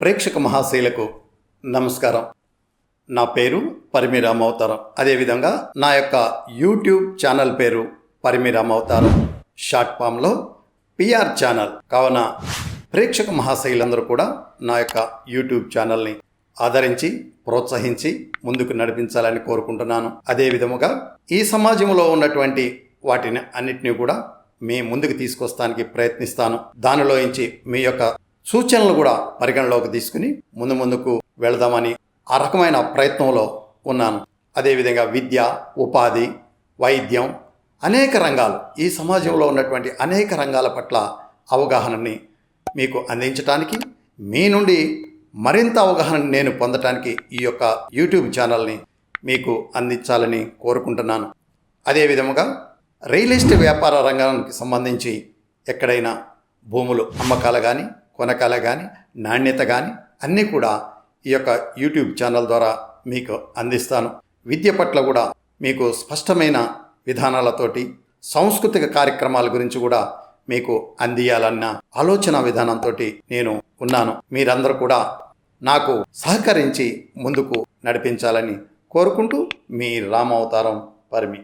ప్రేక్షక మహాశైలకు నమస్కారం. నా పేరు పరిమి రామవతారం. అదేవిధంగా నా యొక్క యూట్యూబ్ ఛానల్ పేరు పరిమి రామవతారం, షార్ట్ ఫామ్లో పిఆర్ ఛానల్. కావున ప్రేక్షక మహాశైలందరూ కూడా నా యొక్క యూట్యూబ్ ఛానల్ని ఆదరించి ప్రోత్సహించి ముందుకు నడిపించాలని కోరుకుంటున్నాను. అదేవిధముగా ఈ సమాజంలో ఉన్నటువంటి వాటిని అన్నిటినీ కూడా మీ ముందుకు తీసుకొస్తానికి ప్రయత్నిస్తాను. దానిలోంచి మీ యొక్క సూచనలు కూడా పరిగణలోకి తీసుకుని ముందుకు వెళదామని ఆ రకమైన ప్రయత్నంలో ఉన్నాను. అదేవిధంగా విద్య, ఉపాధి, వైద్యం, అనేక రంగాలు, ఈ సమాజంలో ఉన్నటువంటి అనేక రంగాల పట్ల అవగాహనని మీకు అందించడానికి, మీ నుండి మరింత అవగాహనని నేను పొందటానికి ఈ యొక్క యూట్యూబ్ ఛానల్ని మీకు అందించాలని కోరుకుంటున్నాను. అదేవిధముగా రియల్ ఎస్టేట్ వ్యాపార రంగానికి సంబంధించి ఎక్కడైనా భూములు అమ్మకాలు కానీ, కొనకాల కానీ, నాణ్యత కానీ అన్నీ కూడా ఈ యొక్క యూట్యూబ్ ఛానల్ ద్వారా మీకు అందిస్తాను. విద్య పట్ల కూడా మీకు స్పష్టమైన విధానాలతోటి, సాంస్కృతిక కార్యక్రమాల గురించి కూడా మీకు అందియాలన్న ఆలోచన విధానంతో నేను ఉన్నాను. మీరందరూ కూడా నాకు సహకరించి ముందుకు నడిపించాలని కోరుకుంటూ మీ రామవతారం పరిమి.